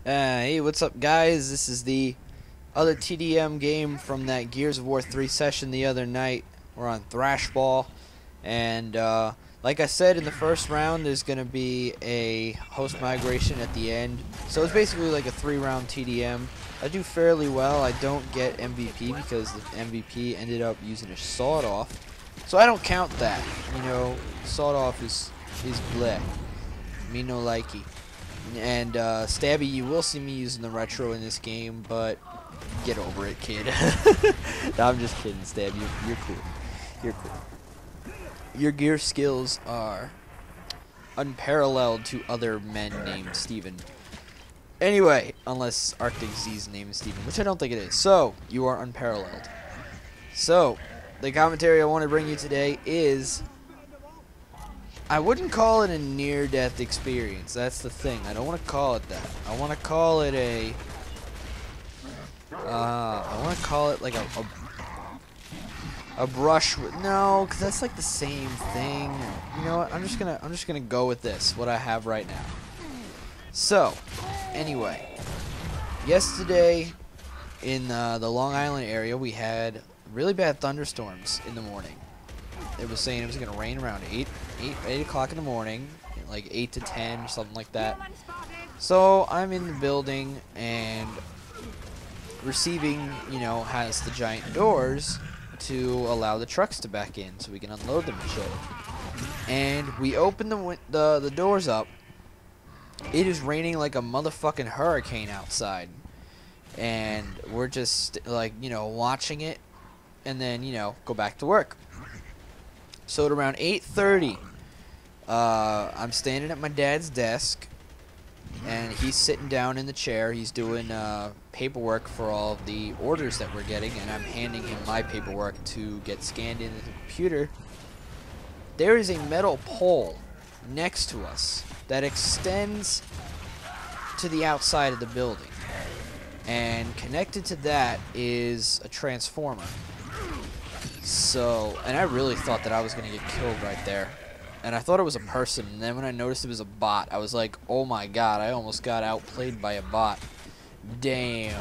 Hey, what's up, guys? This is the other TDM game from that Gears of War 3 session the other night. We're on Thrashball, and like I said in the first round, there's going to be a host migration at the end. So it's basically like a 3-round TDM. I do fairly well. I don't get MVP because the MVP ended up using a sawed-off. So I don't count that. You know, sawed-off is bleh. Me no likey. And Stabby, you will see me using the retro in this game, but get over it, kid. No, I'm just kidding, Stab. You're cool. You're cool. Your gear skills are unparalleled to other men named Steven. Anyway, unless Arctic Z's name is Steven, which I don't think it is. So, you are unparalleled. So, the commentary I want to bring you today is... I wouldn't call it a near-death experience. That's the thing. I don't want to call it that. I want to call it a... I want to call it like a brush with... No, because that's like the same thing. You know what? I'm just gonna go with this. What I have right now. So, anyway, yesterday in the Long Island area, we had really bad thunderstorms in the morning. It was saying it was going to rain around 8 o'clock in the morning, like 8 to 10 or something like that. So I'm in the building, and receiving, you know, has the giant doors to allow the trucks to back in so we can unload them and shit. And we open the doors up. It is raining like a motherfucking hurricane outside. And we're just, like, you know, watching it, and then, you know, go back to work. So at around 8:30, I'm standing at my dad's desk, and he's sitting down in the chair. He's doing paperwork for all of the orders that we're getting, and I'm handing him my paperwork to get scanned into the computer. There is a metal pole next to us that extends to the outside of the building, and connected to that is a transformer. So, and I really thought that I was going to get killed right there. And I thought it was a person, and then when I noticed it was a bot, I was like, oh my god, I almost got outplayed by a bot. Damn.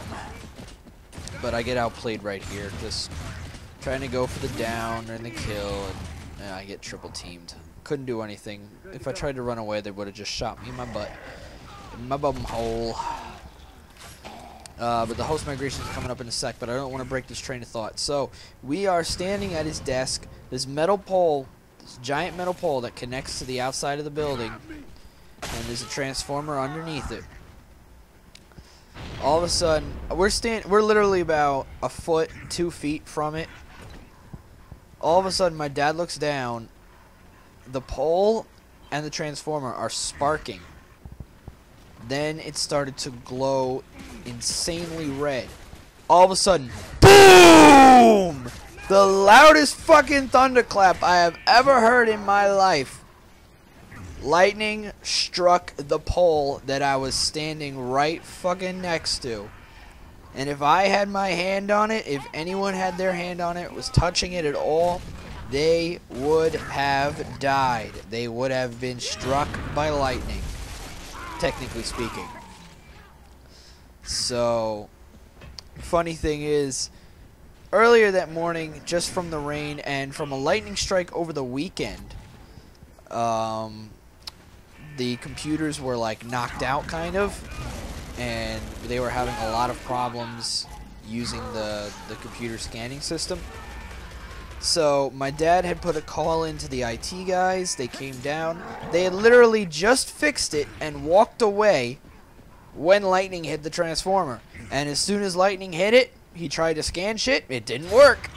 But I get outplayed right here, just trying to go for the down and the kill, and I get triple teamed. Couldn't do anything. If I tried to run away, they would have just shot me in my butt. In my bum hole. But the host migration is coming up in a sec, but I don't want to break this train of thought. So, we are standing at his desk. This metal pole, this giant metal pole that connects to the outside of the building, and there's a transformer underneath it. All of a sudden, we're literally about a foot, 2 feet from it. All of a sudden, my dad looks down. The pole and the transformer are sparking. Then it started to glow insanely red. All of a sudden, BOOM! The loudest fucking thunderclap I have ever heard in my life. Lightning struck the pole that I was standing right fucking next to. And if I had my hand on it, if anyone had their hand on it, was touching it at all, they would have died. They would have been struck by lightning, technically speaking. So, funny thing is, earlier that morning, just from the rain and from a lightning strike over the weekend, the computers were like knocked out kind of, and they were having a lot of problems using the computer scanning system. So my dad had put a call into the IT guys. They came down. They had literally just fixed it and walked away when lightning hit the transformer. And as soon as lightning hit it, he tried to scan shit. It didn't work.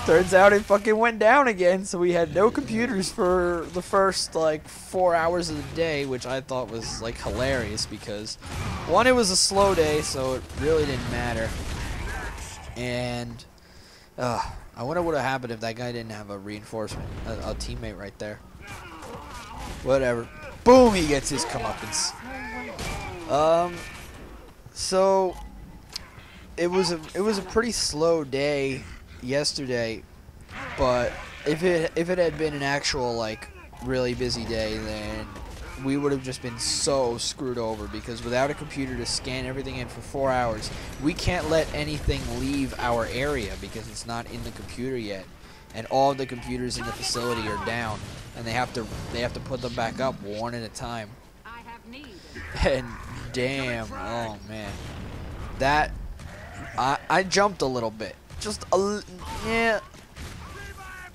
Turns out it fucking went down again. So we had no computers for the first like 4 hours of the day, which I thought was like hilarious because one, it was a slow day, so it really didn't matter. And I wonder what would have happened if that guy didn't have a reinforcement, a teammate right there. Whatever. Boom, he gets his comeuppance. So it was a pretty slow day yesterday, but if it had been an actual like really busy day, then we would have just been so screwed over, because without a computer to scan everything in for 4 hours, we can't let anything leave our area because it's not in the computer yet, and all of the computers in the facility are down, and they have to put them back up one at a time. And damn, oh man, that I jumped a little bit, just yeah.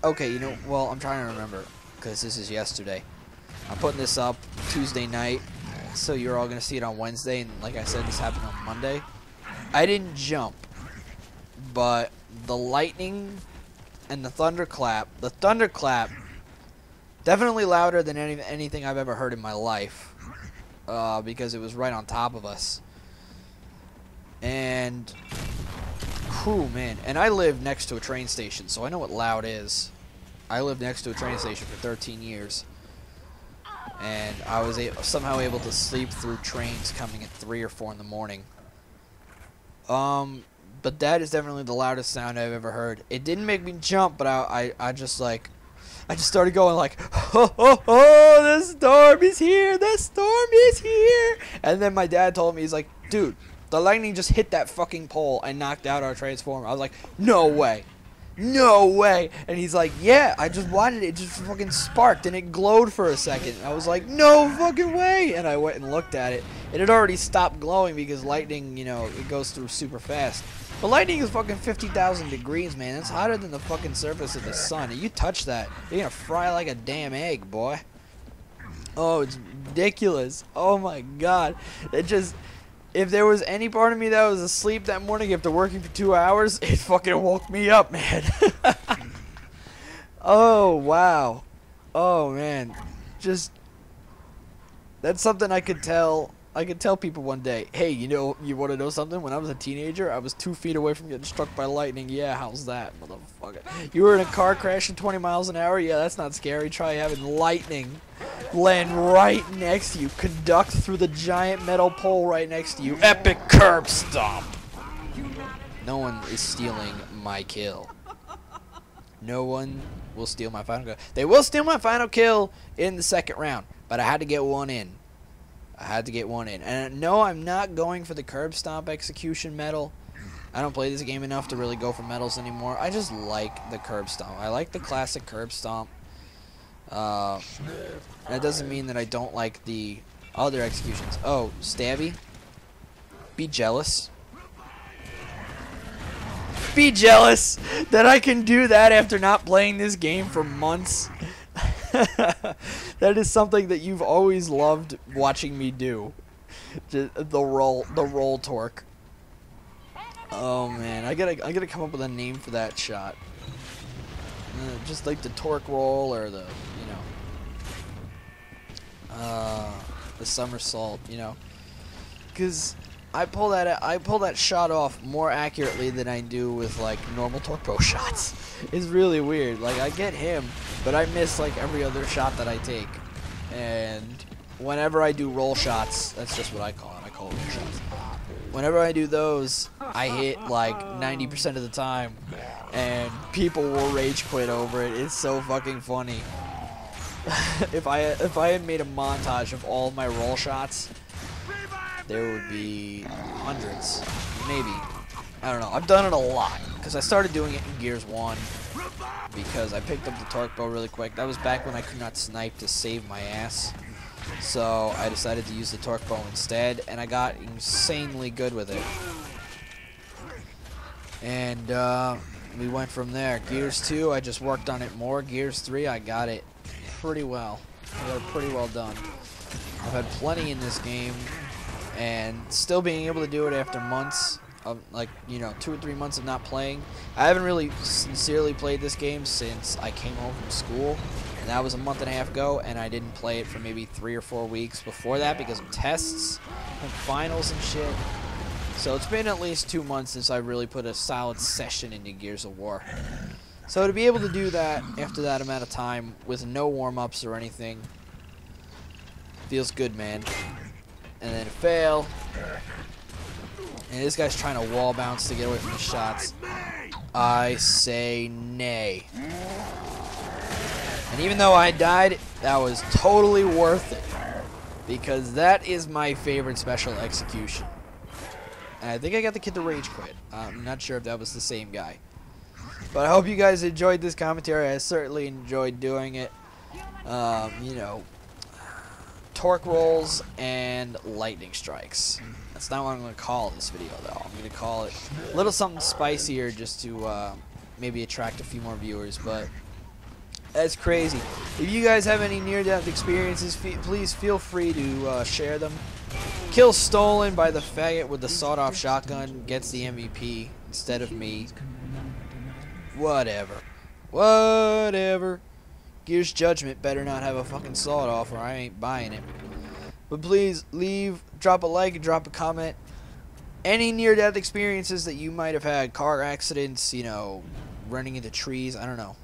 Okay, you know, well, I'm trying to remember because this is yesterday. I'm putting this up Tuesday night, so you're all gonna see it on Wednesday. And like I said, this happened on Monday. I didn't jump, but the lightning and the thunderclap. The thunderclap definitely louder than anything I've ever heard in my life, because it was right on top of us. And whew, man, and I live next to a train station, so I know what loud is. I lived next to a train station for 13 years, and I was somehow able to sleep through trains coming at 3 or 4 in the morning. But that is definitely the loudest sound I've ever heard. It didn't make me jump, but I just started going like, ho ho ho, the storm is here, the storm is here. And then my dad told me, he's like, dude, the lightning just hit that fucking pole and knocked out our transformer. I was like, no way. No way. And he's like, yeah, I just watched it. It just fucking sparked and it glowed for a second. I was like, no fucking way. And I went and looked at it. It had already stopped glowing because lightning, you know, it goes through super fast. But lightning is fucking 50,000 degrees, man. It's hotter than the fucking surface of the sun. And you touch that, you're gonna fry like a damn egg, boy. Oh, it's ridiculous. Oh my god. It just... If there was any part of me that was asleep that morning after working for 2 hours, it fucking woke me up, man. Oh, wow. Oh, man. Just, that's something I could tell people one day. Hey, you know, you want to know something? When I was a teenager, I was 2 feet away from getting struck by lightning. Yeah, how's that, motherfucker? You were in a car crash at 20 miles an hour? Yeah, that's not scary. Try having lightning land right next to you, conduct through the giant metal pole right next to you. Epic curb stomp. No one is stealing my kill. No one will steal my final kill. They will steal my final kill in the second round, but I had to get one in. I had to get one in. And no, I'm not going for the curb stomp execution medal. I don't play this game enough to really go for medals anymore. I just like the curb stomp. I like the classic curb stomp. That doesn't mean that I don't like the other executions. Oh, Stabby. Be jealous. Be jealous that I can do that after not playing this game for months. That is something that you've always loved watching me do. Just the roll torque. Oh man, I gotta come up with a name for that shot. Just like the torque roll or the, you know, the somersault, you know, because I pull that shot off more accurately than I do with like normal torpedo shots. It's really weird. Like I get him, but I miss like every other shot that I take. And whenever I do roll shots, that's just what I call it. I call it roll shots. Whenever I do those, I hit like 90% of the time, and people will rage quit over it. It's so fucking funny. If I had made a montage of all of my roll shots, there would be hundreds, maybe. I don't know. I've done it a lot because I started doing it in Gears 1 because I picked up the torque bow really quick. That was back when I could not snipe to save my ass. So I decided to use the torque bow instead, and I got insanely good with it. And we went from there. Gears 2, I just worked on it more. Gears 3, I got it pretty well. I got it pretty well done. I've had plenty in this game, and still being able to do it after months of, like, you know, 2 or 3 months of not playing. I haven't really sincerely played this game since I came home from school, and that was a month and a half ago, and I didn't play it for maybe 3 or 4 weeks before that because of tests and finals and shit. So it's been at least 2 months since I really put a solid session into Gears of War. So to be able to do that after that amount of time with no warm-ups or anything feels good, man. And then fail. And this guy's trying to wall bounce to get away from the shots. I say nay. And even though I died, that was totally worth it. because that is my favorite special execution. And I think I got the kid to rage quit. I'm not sure if that was the same guy. But I hope you guys enjoyed this commentary. I certainly enjoyed doing it. You know, torque rolls and lightning strikes. That's not what I'm going to call this video, though. I'm going to call it a little something spicier just to maybe attract a few more viewers. But that's crazy. If you guys have any near-death experiences, please feel free to share them. Kill stolen by the faggot with the sawed-off shotgun gets the MVP instead of me. Whatever. Whatever. Gears Judgment better not have a fucking sawed-off or I ain't buying it. But please drop a like and drop a comment. Any near-death experiences that you might have had, car accidents, you know, running into trees, I don't know.